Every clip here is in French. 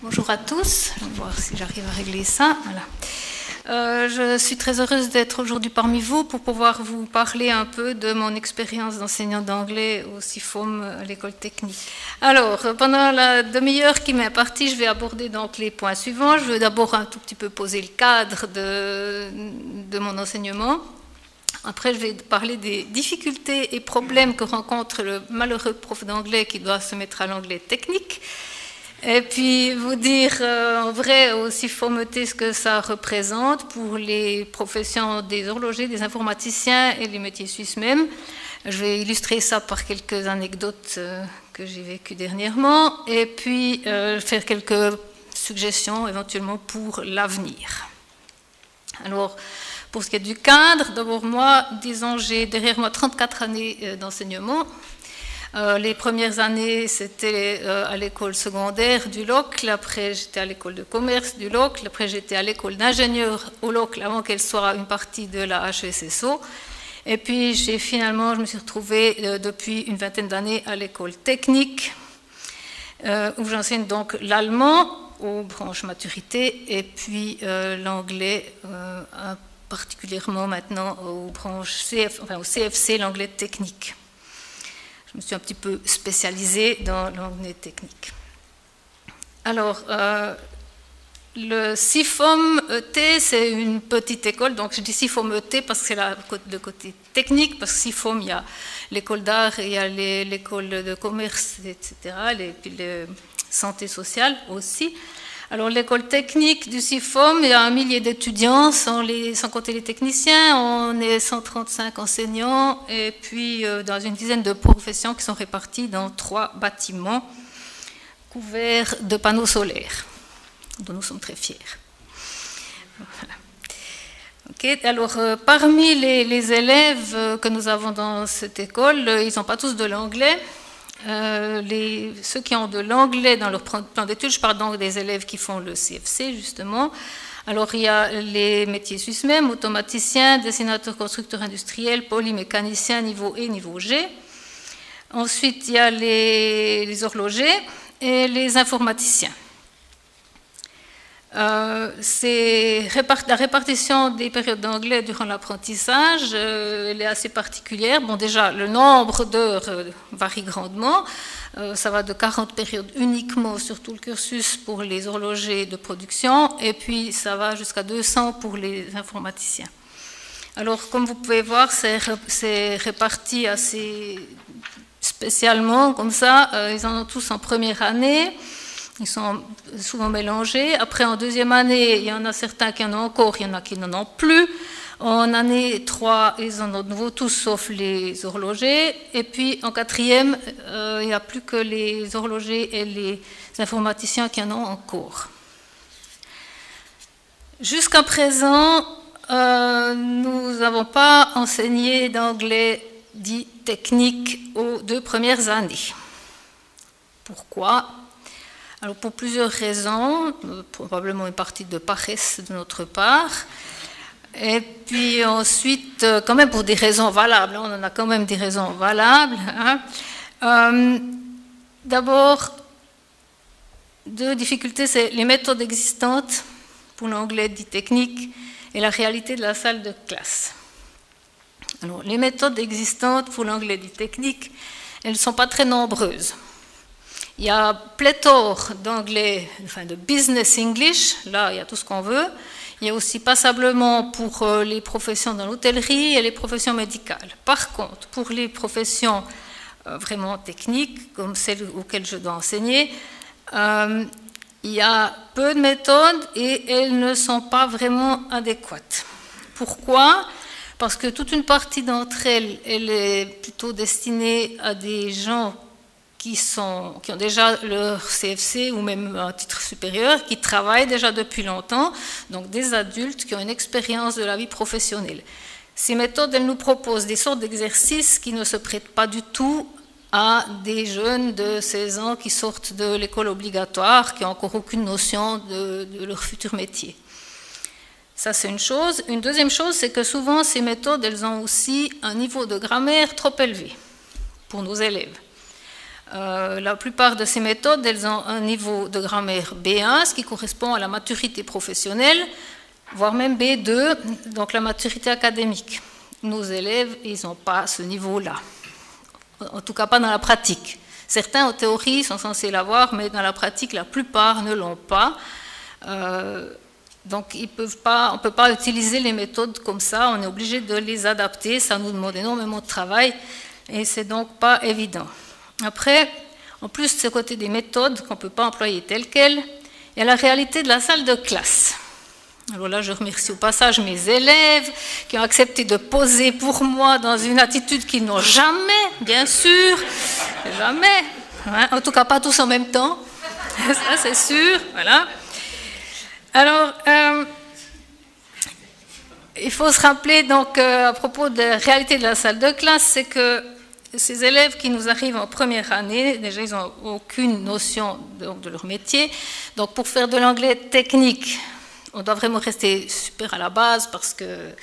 Bonjour à tous, je vais voir si j'arrive à régler ça. Voilà. Je suis très heureuse d'être aujourd'hui parmi vous pour pouvoir vous parler un peu de mon expérience d'enseignante d'anglais au CIFOM à l'école technique. Alors, pendant la demi-heure qui m'est impartie, je vais aborder donc les points suivants. Je vais d'abord un tout petit peu poser le cadre de mon enseignement. Après, je vais parler des difficultés et problèmes que rencontre le malheureux prof d'anglais qui doit se mettre à l'anglais technique. Et puis, vous dire en vrai aussi formater ce que ça représente pour les professions des horlogers, des informaticiens et les métiers suisses même. Je vais illustrer ça par quelques anecdotes que j'ai vécues dernièrement. Et puis, faire quelques suggestions éventuellement pour l'avenir. Alors, pour ce qui est du cadre, d'abord moi, disons, j'ai derrière moi 34 années d'enseignement. Les premières années, c'était à l'école secondaire du Locle, après j'étais à l'école de commerce du Locle, après j'étais à l'école d'ingénieur au Locle avant qu'elle soit une partie de la HESSO. Et puis finalement, je me suis retrouvée depuis une vingtaine d'années à l'école technique, où j'enseigne donc l'allemand aux branches maturité et puis l'anglais particulièrement maintenant aux branches au CFC, l'anglais technique. Je me suis un petit peu spécialisée dans l'anglais technique. Alors, le CIFOM ET, c'est une petite école, donc je dis CIFOM ET parce que c'est le côté technique, parce que CIFOM, il y a l'école d'art, il y a l'école de commerce, etc., et puis la santé sociale aussi. Alors, l'école technique du CIFOM, il y a 1 millier d'étudiants, sans compter les techniciens. On est 135 enseignants et puis dans une dizaine de professions qui sont réparties dans 3 bâtiments couverts de panneaux solaires, dont nous sommes très fiers. Voilà. Okay. Alors, parmi les élèves que nous avons dans cette école, ils n'ont pas tous de l'anglais. Ceux qui ont de l'anglais dans leur plan d'études, je parle donc des élèves qui font le CFC justement. Alors il y a les métiers suisses même, automaticiens, dessinateurs, constructeurs industriels, polymécaniciens niveau E, niveau G. Ensuite il y a les horlogers et les informaticiens. La répartition des périodes d'anglais durant l'apprentissage, elle est assez particulière. Bon, déjà, le nombre d'heures varie grandement. Ça va de 40 périodes uniquement sur tout le cursus pour les horlogers de production, et puis ça va jusqu'à 200 pour les informaticiens. Alors, comme vous pouvez voir, c'est réparti assez spécialement, comme ça. Ils en ont tous en première année. Ils sont souvent mélangés. Après, en deuxième année, il y en a certains qui en ont encore, il y en a qui n'en ont plus. En année 3, ils en ont de nouveau tous, sauf les horlogers. Et puis, en quatrième, il n'y a plus que les horlogers et les informaticiens qui en ont encore. Jusqu'à présent, nous n'avons pas enseigné d'anglais dit technique aux 2 premières années. Pourquoi ? Alors pour plusieurs raisons, probablement une partie de paresse de notre part, et puis ensuite, quand même pour des raisons valables, on en a quand même des raisons valables. Hein. D'abord, 2 difficultés, c'est les méthodes existantes pour l'anglais dit technique et la réalité de la salle de classe. Alors, les méthodes existantes pour l'anglais dit technique, elles ne sont pas très nombreuses. Il y a pléthore d'anglais, enfin de business English, là il y a tout ce qu'on veut. Il y a aussi passablement pour les professions dans l'hôtellerie et les professions médicales. Par contre, pour les professions vraiment techniques, comme celles auxquelles je dois enseigner, il y a peu de méthodes et elles ne sont pas vraiment adéquates. Pourquoi ? Parce que toute une partie d'entre elles, elle est plutôt destinée à des gens qui ont déjà leur CFC ou même un titre supérieur, qui travaillent déjà depuis longtemps, donc des adultes qui ont une expérience de la vie professionnelle. Ces méthodes, elles nous proposent des sortes d'exercices qui ne se prêtent pas du tout à des jeunes de 16 ans qui sortent de l'école obligatoire, qui n'ont encore aucune notion de leur futur métier. Ça, c'est une chose. Une deuxième chose, c'est que souvent, ces méthodes, elles ont aussi un niveau de grammaire trop élevé pour nos élèves. La plupart de ces méthodes, elles ont un niveau de grammaire B1, ce qui correspond à la maturité professionnelle, voire même B2, donc la maturité académique. Nos élèves, ils n'ont pas ce niveau-là, en tout cas pas dans la pratique. Certains, en théorie, sont censés l'avoir, mais dans la pratique, la plupart ne l'ont pas. Donc, on ne peut pas utiliser les méthodes comme ça, on est obligé de les adapter, ça nous demande énormément de travail, et c'est donc pas évident. Après, en plus de ce côté des méthodes qu'on ne peut pas employer telles quelles, il y a la réalité de la salle de classe. Alors là, je remercie au passage mes élèves qui ont accepté de poser pour moi dans une attitude qu'ils n'ont jamais, bien sûr, jamais, hein, en tout cas pas tous en même temps, ça c'est sûr, voilà. Alors, il faut se rappeler donc à propos de la réalité de la salle de classe, c'est que ces élèves qui nous arrivent en première année, déjà ils n'ont aucune notion de leur métier, donc pour faire de l'anglais technique, on doit vraiment rester super à la base parce qu'ils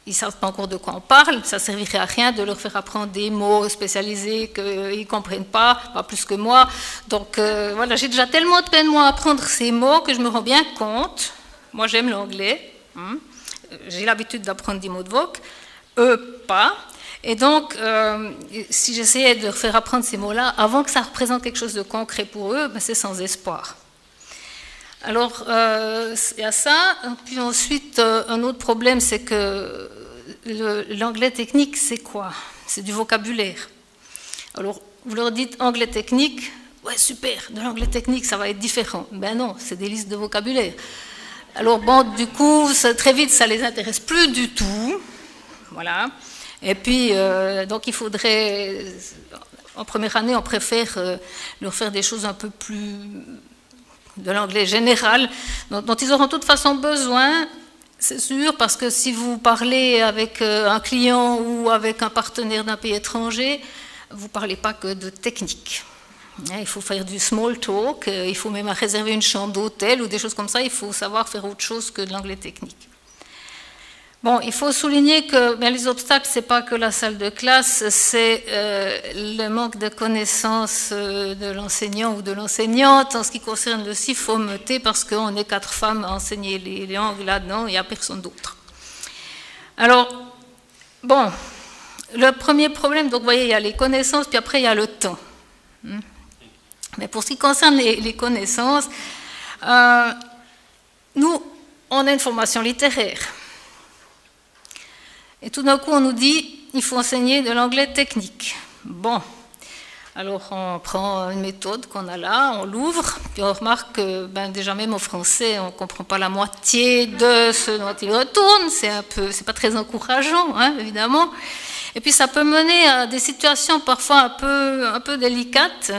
ne savent pas encore de quoi on parle. Ça ne servirait à rien de leur faire apprendre des mots spécialisés qu'ils ne comprennent pas plus que moi. Donc voilà, j'ai déjà tellement de peine moi à apprendre ces mots que je me rends bien compte. Moi j'aime l'anglais, j'ai l'habitude d'apprendre des mots de voc, eux pas. Et donc, si j'essayais de leur faire apprendre ces mots-là, avant que ça représente quelque chose de concret pour eux, ben, c'est sans espoir. Alors, il y a ça. Puis ensuite, un autre problème, c'est que l'anglais technique, c'est quoi? C'est du vocabulaire. Alors, vous leur dites anglais technique, ouais, super, de l'anglais technique, ça va être différent. Ben non, c'est des listes de vocabulaire. Alors, bon, du coup, très vite, ça ne les intéresse plus du tout. Voilà. Et puis, donc, il faudrait, en première année, on préfère leur faire des choses un peu plus de l'anglais général, dont ils auront de toute façon besoin, c'est sûr, parce que si vous parlez avec un client ou avec un partenaire d'un pays étranger, vous ne parlez pas que de technique. Il faut faire du small talk, il faut même réserver une chambre d'hôtel ou des choses comme ça, il faut savoir faire autre chose que de l'anglais technique. Bon, il faut souligner que les obstacles, ce n'est pas que la salle de classe, c'est le manque de connaissances de l'enseignant ou de l'enseignante en ce qui concerne le SIFOM-T, parce qu'on est 4 femmes à enseigner les langues là-dedans, il n'y a personne d'autre. Alors, bon, le premier problème, donc vous voyez, il y a les connaissances, puis après il y a le temps. Mais pour ce qui concerne les connaissances, nous, on a une formation littéraire. Et tout d'un coup, on nous dit il faut enseigner de l'anglais technique. Bon, alors on prend une méthode qu'on a là, on l'ouvre, puis on remarque que déjà même au français, on ne comprend pas la moitié de ce dont il retourne, c'est pas très encourageant, hein, évidemment. Et puis ça peut mener à des situations parfois un peu délicates.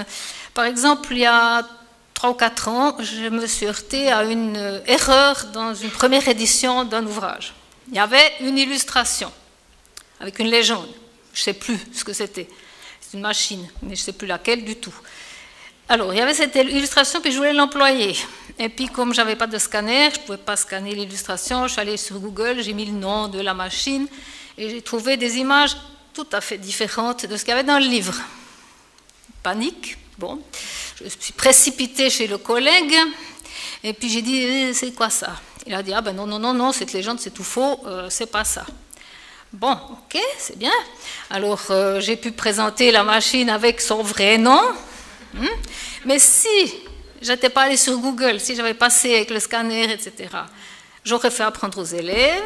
Par exemple, il y a 3 ou 4 ans, je me suis heurtée à une erreur dans une première édition d'un ouvrage. Il y avait une illustration avec une légende. Je ne sais plus ce que c'était. C'est une machine, mais je ne sais plus laquelle du tout. Alors, il y avait cette illustration, puis je voulais l'employer. Et puis, comme je n'avais pas de scanner, je ne pouvais pas scanner l'illustration, je suis allée sur Google, j'ai mis le nom de la machine, et j'ai trouvé des images tout à fait différentes de ce qu'il y avait dans le livre. Panique, bon. Je me suis précipitée chez le collègue, et puis j'ai dit, c'est quoi ça? Il a dit, ah ben non, cette légende c'est tout faux, c'est pas ça. Bon, ok, c'est bien. Alors j'ai pu présenter la machine avec son vrai nom, mais si j'étais pas allée sur Google, si j'avais passé avec le scanner, etc., j'aurais fait apprendre aux élèves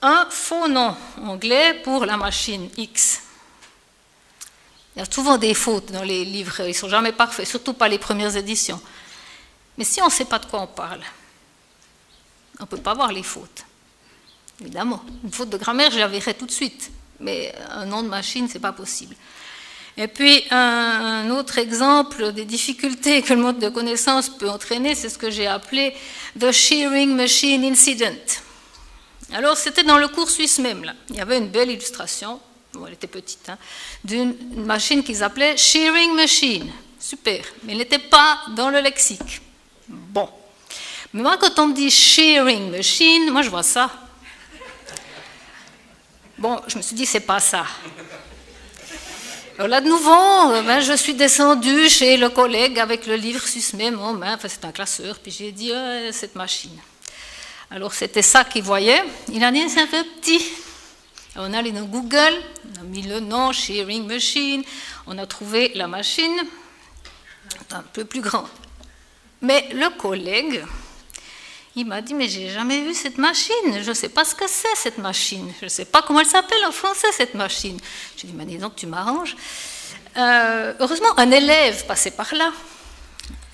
un faux nom anglais pour la machine X. Il y a souvent des fautes dans les livres, ils ne sont jamais parfaits, surtout pas les premières éditions. Mais si on ne sait pas de quoi on parle, on ne peut pas voir les fautes. Évidemment, une faute de grammaire, je la verrai tout de suite. Mais un nom de machine, ce n'est pas possible. Et puis, un autre exemple des difficultés que le mode de connaissance peut entraîner, c'est ce que j'ai appelé « the shearing machine incident ». Alors, c'était dans le cours suisse même, là. Il y avait une belle illustration, bon, elle était petite, hein, d'une machine qu'ils appelaient « shearing machine ». Super, mais elle n'était pas dans le lexique. Bon. Mais moi, quand on me dit shearing machine, moi, je vois ça. Bon, je me suis dit, c'est pas ça. Alors là, de nouveau, je suis descendue chez le collègue avec le livre susmet en main, enfin c'est un classeur, puis j'ai dit cette machine. Alors c'était ça qu'il voyait. Il a dit c'est un peu petit. Alors, on est allé dans Google, on a mis le nom Shearing Machine, on a trouvé la machine un peu plus grande. Mais le collègue, il m'a dit, mais j'ai jamais vu cette machine, je ne sais pas ce que c'est cette machine, je ne sais pas comment elle s'appelle en français cette machine. J'ai dit, mais dis donc, tu m'arranges. Heureusement, un élève passait par là.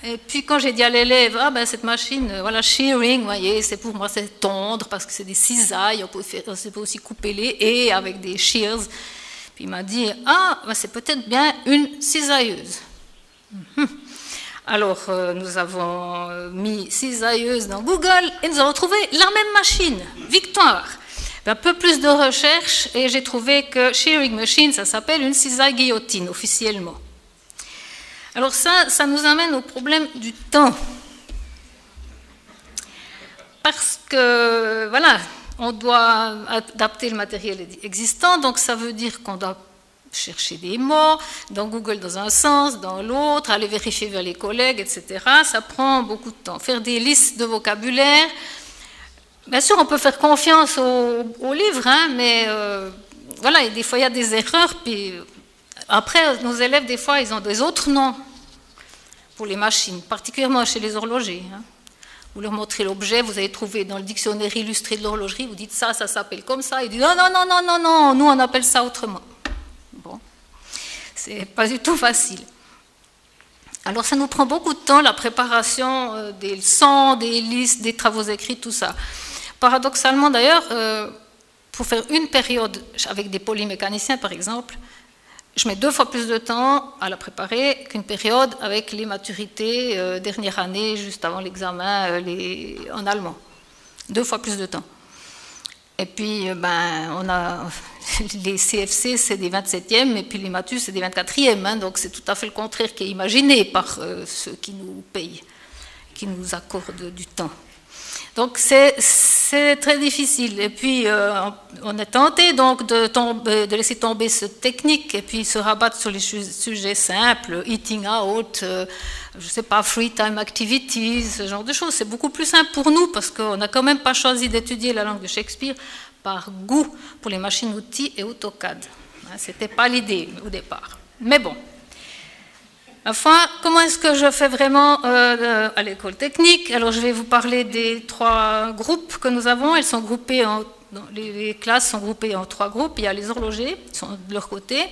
Et puis quand j'ai dit à l'élève, cette machine, voilà, shearing, vous voyez, c'est pour moi, c'est tondre, parce que c'est des cisailles, on peut aussi couper les haies avec des shears. Puis il m'a dit, c'est peut-être bien une cisailleuse. Alors, nous avons mis cisailleuse dans Google et nous avons trouvé la même machine, Victoire. Un peu plus de recherche et j'ai trouvé que shearing machine, ça s'appelle une cisaille guillotine officiellement. Alors ça nous amène au problème du temps. Parce que, voilà, on doit adapter le matériel existant, donc ça veut dire qu'on doit chercher des mots, dans Google dans un sens, dans l'autre, aller vérifier vers les collègues, etc. Ça prend beaucoup de temps. Faire des listes de vocabulaire. Bien sûr, on peut faire confiance au livre, mais voilà, des fois il y a des erreurs. Puis après, nos élèves, des fois, ils ont des autres noms pour les machines, particulièrement chez les horlogers. Vous leur montrez l'objet, vous avez trouvé dans le dictionnaire illustré de l'horlogerie, vous dites ça s'appelle comme ça. Ils disent non, nous on appelle ça autrement. Bon, c'est pas du tout facile. Alors ça nous prend beaucoup de temps, la préparation des leçons, des listes, des travaux écrits, tout ça. Paradoxalement d'ailleurs, pour faire une période avec des polymécaniciens par exemple, je mets 2 fois plus de temps à la préparer qu'une période avec les maturités dernière année, juste avant l'examen en allemand. 2 fois plus de temps. Et puis, on a les CFC, c'est des 27e, et puis les matus, c'est des 24e. Donc, c'est tout à fait le contraire qui est imaginé par ceux qui nous payent, qui nous accordent du temps. Donc, c'est très difficile. Et puis, on est tenté donc de laisser tomber cette technique et puis se rabattre sur les sujets simples, eating out, je ne sais pas, free time activities, ce genre de choses. C'est beaucoup plus simple pour nous parce qu'on n'a quand même pas choisi d'étudier la langue de Shakespeare par goût pour les machines-outils et AutoCAD. Ce n'était pas l'idée au départ. Mais bon. Enfin, comment est-ce que je fais vraiment à l'école technique? Alors, je vais vous parler des 3 groupes que nous avons. Elles sont groupées les classes sont groupées en 3 groupes. Il y a les horlogers, qui sont de leur côté.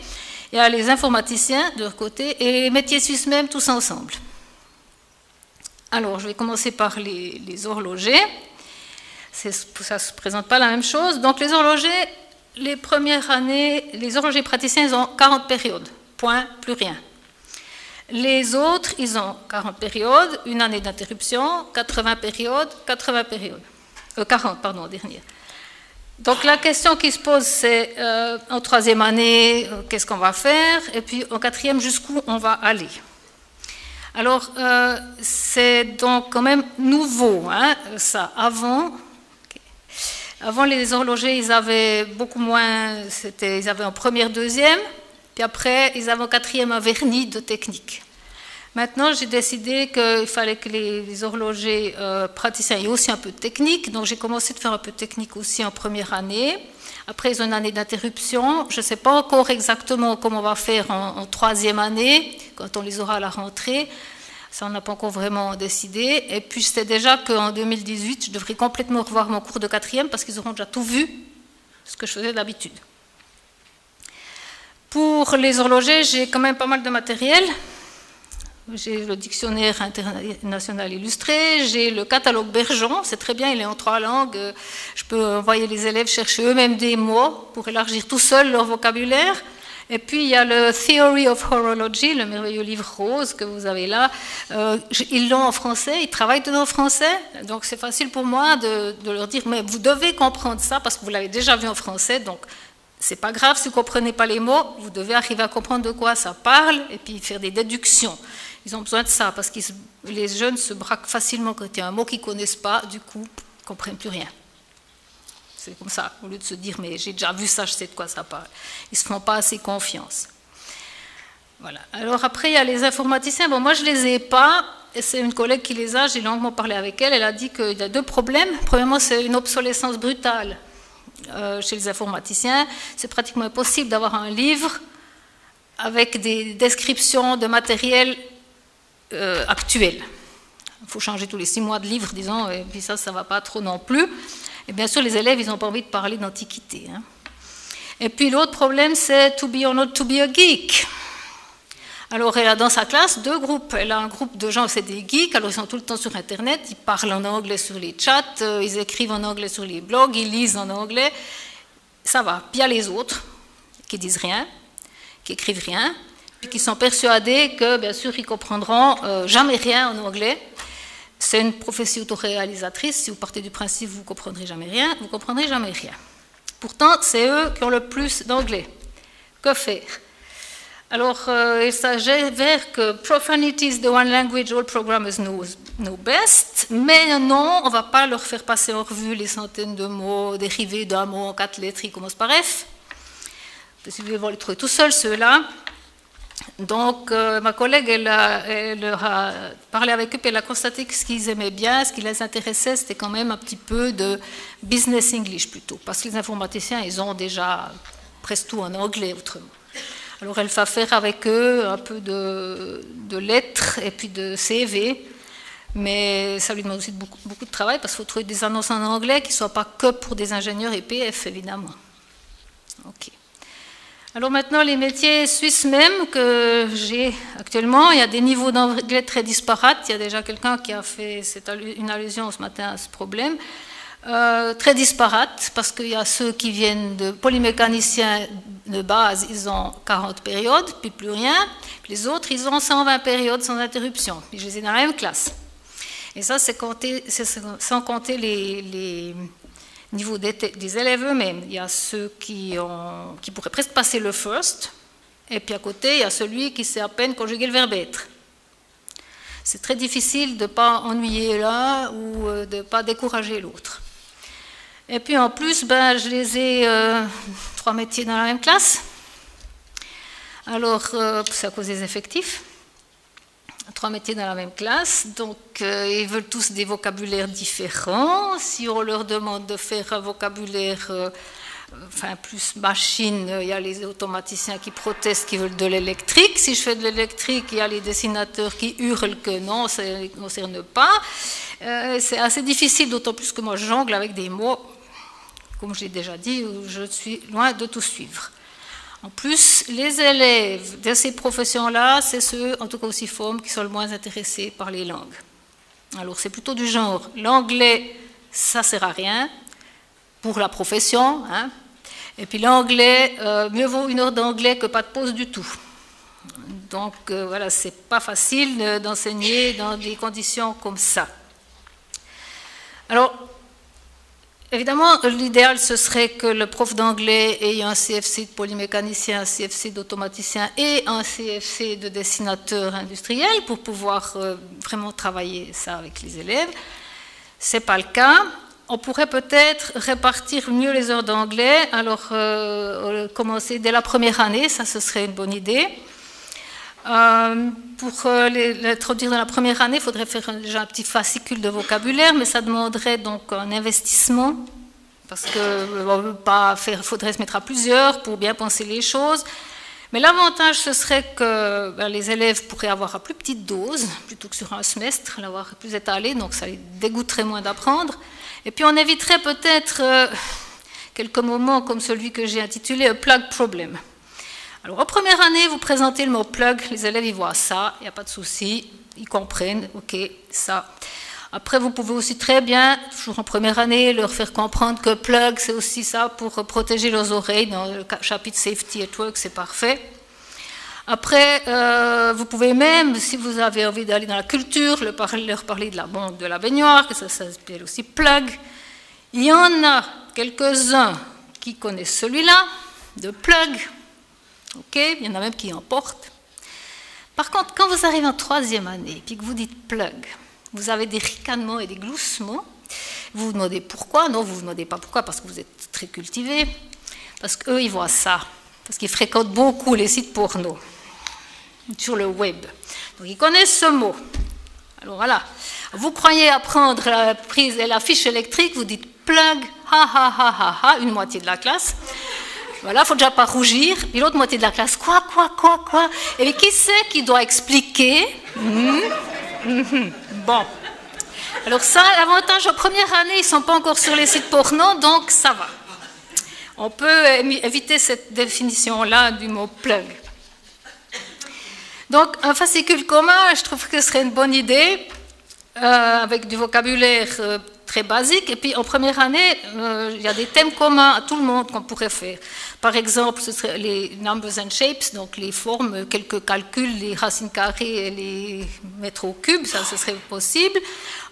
Il y a les informaticiens, de leur côté. Et les métiers suisses même, tous ensemble. Alors, je vais commencer par les horlogers. Ça ne se présente pas la même chose. Donc, les horlogers, les premières années, les horlogers praticiens, ils ont 40 périodes. Point, plus rien. Les autres, ils ont 40 périodes, une année d'interruption, 80 périodes, 40, pardon, dernière. Donc la question qui se pose, c'est en 3e année, qu'est-ce qu'on va faire? Et puis en 4e, jusqu'où on va aller? Alors, c'est donc quand même nouveau, ça. Avant, les horlogers, ils avaient beaucoup moins, ils avaient en 1e, 2e, puis après, ils avaient en 4e un vernis de technique. Maintenant, j'ai décidé qu'il fallait que les horlogers praticiens aient aussi un peu de technique. Donc, j'ai commencé de faire un peu de technique aussi en 1re année. Après, ils ont une année d'interruption. Je ne sais pas encore exactement comment on va faire en 3e année, quand on les aura à la rentrée. Ça, on n'a pas encore vraiment décidé. Et puis, je sais déjà qu'en 2018, je devrais complètement revoir mon cours de 4e parce qu'ils auront déjà tout vu, ce que je faisais d'habitude. Pour les horlogers, j'ai quand même pas mal de matériel. J'ai le dictionnaire international illustré, j'ai le catalogue Bergeon, c'est très bien, il est en 3 langues. Je peux envoyer les élèves chercher eux-mêmes des mots pour élargir tout seul leur vocabulaire. Et puis il y a le Theory of Horology, le merveilleux livre rose que vous avez là. Ils l'ont en français, ils travaillent dedans en français, donc c'est facile pour moi de leur dire, mais vous devez comprendre ça parce que vous l'avez déjà vu en français, donc c'est pas grave si vous ne comprenez pas les mots, vous devez arriver à comprendre de quoi ça parle et puis faire des déductions. Ils ont besoin de ça parce que les jeunes se braquent facilement quand il y a un mot qu'ils ne connaissent pas, du coup, ils ne comprennent plus rien. C'est comme ça, au lieu de se dire, mais j'ai déjà vu ça, je sais de quoi ça parle. Ils ne se font pas assez confiance. Voilà. Alors après, il y a les informaticiens. Bon, moi, je ne les ai pas. Et c'est une collègue qui les a. J'ai longuement parlé avec elle. Elle a dit qu'il y a deux problèmes. Premièrement, c'est une obsolescence brutale chez les informaticiens. C'est pratiquement impossible d'avoir un livre avec des descriptions de matériel actuel. Il faut changer tous les 6 mois de livre, disons, et puis ça ne va pas trop non plus. Et bien sûr, les élèves, ils n'ont pas envie de parler d'antiquité. Hein. Et puis l'autre problème, c'est to be or not to be a geek. Alors, elle a dans sa classe 2 groupes. Elle a un groupe de gens, c'est des geeks, alors ils sont tout le temps sur Internet, ils parlent en anglais sur les chats, ils écrivent en anglais sur les blogs, ils lisent en anglais. Ça va. Puis il y a les autres qui disent rien, qui écrivent rien, puis qui sont persuadés que, bien sûr, ils comprendront jamais rien en anglais. C'est une prophétie autoréalisatrice. Si vous partez du principe que vous ne comprendrez jamais rien, vous ne comprendrez jamais rien. Pourtant, c'est eux qui ont le plus d'anglais. Que faire? Alors, il s'avère que profanity is the one language all programmers know best, mais non, on ne va pas leur faire passer en revue les centaines de mots dérivés d'un mot en 4 lettres qui commencent par F. Si vous voulez les trouver tout seuls, ceux-là. Donc, ma collègue, elle leur a parlé avec eux, et elle a constaté que ce qu'ils aimaient bien, ce qui les intéressait, c'était quand même un petit peu de business English plutôt, parce que les informaticiens, ils ont déjà presque tout en anglais autrement. Alors, elle va faire avec eux un peu de lettres et puis de CV, mais ça lui demande aussi beaucoup de travail, parce qu'il faut trouver des annonces en anglais qui ne soient pas que pour des ingénieurs et PF, évidemment. OK. Alors maintenant, les métiers suisses même que j'ai actuellement, il y a des niveaux d'anglais très disparates. Il y a déjà quelqu'un qui a fait une allusion ce matin à ce problème. Très disparates, parce qu'il y a ceux qui viennent de polymécaniciens de base, ils ont 40 périodes, puis plus rien. Puis les autres, ils ont 120 périodes sans interruption. Puis je les ai dans la même classe. Et ça, c'est sans compter les niveau des élèves eux-mêmes. Il y a ceux qui pourraient presque passer le first, et puis à côté, il y a celui qui sait à peine conjuguer le verbe être. C'est très difficile de ne pas ennuyer l'un ou de ne pas décourager l'autre. Et puis en plus, je les ai 3 métiers dans la même classe. Alors, c'est à cause des effectifs. 3 métiers dans la même classe, donc ils veulent tous des vocabulaires différents. Si on leur demande de faire un vocabulaire plus machine, il y a les automaticiens qui protestent, qui veulent de l'électrique. Si je fais de l'électrique, il y a les dessinateurs qui hurlent que non, ça ne les concerne pas. C'est assez difficile, d'autant plus que moi je jongle avec des mots, comme je l'ai déjà dit, où je suis loin de tout suivre. En plus, les élèves de ces professions-là, c'est ceux, en tout cas aussi FOM, qui sont le moins intéressés par les langues. Alors, c'est plutôt du genre, l'anglais, ça ne sert à rien pour la profession, hein. Et puis l'anglais, mieux vaut 1 heure d'anglais que pas de pause du tout. Donc, voilà, c'est pas facile d'enseigner dans des conditions comme ça. Alors, évidemment, l'idéal, ce serait que le prof d'anglais ait un CFC de polymécanicien, un CFC d'automaticien et un CFC de dessinateur industriel pour pouvoir vraiment travailler ça avec les élèves. Ce n'est pas le cas. On pourrait peut-être répartir mieux les heures d'anglais, alors commencer dès la première année, ça ce serait une bonne idée. Pour l'introduire dans la première année, il faudrait faire déjà un petit fascicule de vocabulaire, mais ça demanderait donc un investissement, parce qu'il faudrait se mettre à plusieurs pour bien penser les choses. Mais l'avantage, ce serait que les élèves pourraient avoir à plus petite dose, plutôt que sur un semestre, l'avoir plus étalé, donc ça les dégoûterait moins d'apprendre. Et puis on éviterait peut-être quelques moments comme celui que j'ai intitulé « A plug problem ». Alors, en première année, vous présentez le mot plug, les élèves ils voient ça, il n'y a pas de souci, ils comprennent, ok, ça. Après, vous pouvez aussi très bien, toujours en première année, leur faire comprendre que plug, c'est aussi ça pour protéger leurs oreilles. Dans le chapitre Safety at Work, c'est parfait. Après, vous pouvez même, si vous avez envie d'aller dans la culture, leur parler de la baignoire, que ça s'appelle aussi plug. Il y en a quelques-uns qui connaissent celui-là, de plug. Ok, il y en a même qui en portent. Par contre, quand vous arrivez en 3e année et que vous dites plug, vous avez des ricanements et des gloussements. Vous vous demandez pourquoi. Non, vous ne vous demandez pas pourquoi, parce que vous êtes très cultivé. Parce qu'eux, ils voient ça. Parce qu'ils fréquentent beaucoup les sites porno. sur le web. Donc, ils connaissent ce mot. Alors voilà, vous croyez apprendre la prise et la fiche électrique, vous dites plug, ha ha ha ha ha, une moitié de la classe. Voilà, il ne faut déjà pas rougir. Puis l'autre moitié de la classe, quoi. Et puis qui c'est qui doit expliquer? Bon. Alors ça, l'avantage en première année, ils ne sont pas encore sur les sites porno, donc ça va. On peut éviter cette définition-là du mot plug. Donc, un fascicule commun, je trouve que ce serait une bonne idée, avec du vocabulaire très basique. Et puis, en première année, il y a des thèmes communs à tout le monde qu'on pourrait faire. Par exemple, ce serait les numbers and shapes, donc les formes, quelques calculs, les racines carrées et les mettre au cube, ça, ce serait possible.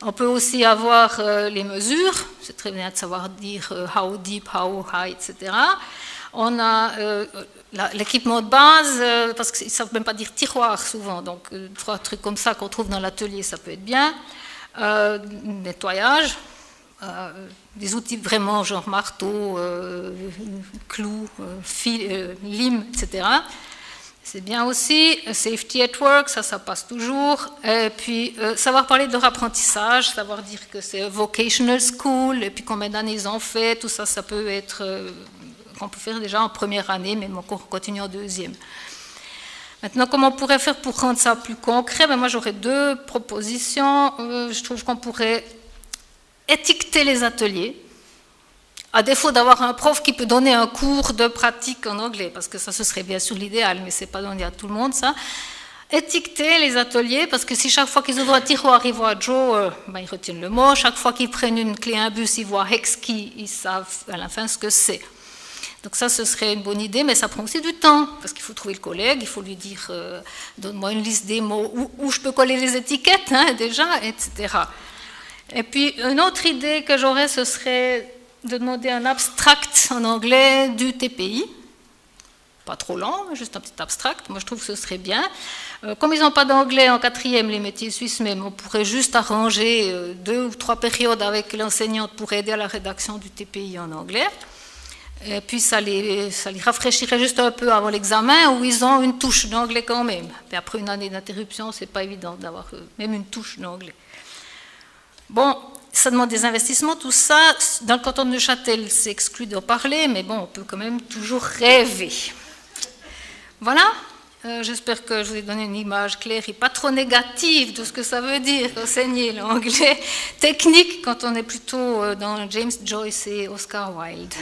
On peut aussi avoir les mesures, c'est très bien de savoir dire how deep, how high, etc. On a l'équipement de base, parce qu'ils ne savent même pas dire tiroir souvent, donc 3 trucs comme ça qu'on trouve dans l'atelier, ça peut être bien. Nettoyage, des outils vraiment genre marteau, clou, fil, lime, etc. C'est bien aussi. Safety at work, ça passe toujours. Et puis, savoir parler de leur apprentissage, savoir dire que c'est vocational school, et puis combien d'années ils ont fait, tout ça, ça peut être... qu'on peut faire déjà en première année, mais encore continuer en deuxième. Maintenant, comment on pourrait faire pour rendre ça plus concret? Ben, moi, j'aurais 2 propositions. Je trouve qu'on pourrait étiqueter les ateliers, à défaut d'avoir un prof qui peut donner un cours de pratique en anglais, parce que ça, ce serait bien sûr l'idéal, mais ce n'est pas donné à tout le monde, ça. Étiqueter les ateliers, parce que si chaque fois qu'ils ouvrent un tiroir, ils voient Joe, ben, ils retiennent le mot. Chaque fois qu'ils prennent une clé imbus, ils voient Hexkey, ils savent à la fin ce que c'est. Donc ça, ce serait une bonne idée, mais ça prend aussi du temps, parce qu'il faut trouver le collègue, il faut lui dire donne-moi une liste des mots, où je peux coller les étiquettes, hein, déjà, etc. Et puis, une autre idée que j'aurais, ce serait de demander un abstract en anglais du TPI. Pas trop lent, juste un petit abstract, moi je trouve que ce serait bien. Comme ils n'ont pas d'anglais en 4e, les métiers suisses même, on pourrait juste arranger 2 ou 3 périodes avec l'enseignante pour aider à la rédaction du TPI en anglais. Et puis ça les rafraîchirait juste un peu avant l'examen, où ils ont une touche d'anglais quand même. Et après une année d'interruption, c'est pas évident d'avoir même une touche d'anglais. Bon, ça demande des investissements, tout ça. Dans le canton de Neuchâtel, c'est exclu d'en parler, mais bon, on peut quand même toujours rêver. Voilà, j'espère que je vous ai donné une image claire et pas trop négative de ce que ça veut dire enseigner l'anglais technique quand on est plutôt dans James Joyce et Oscar Wilde.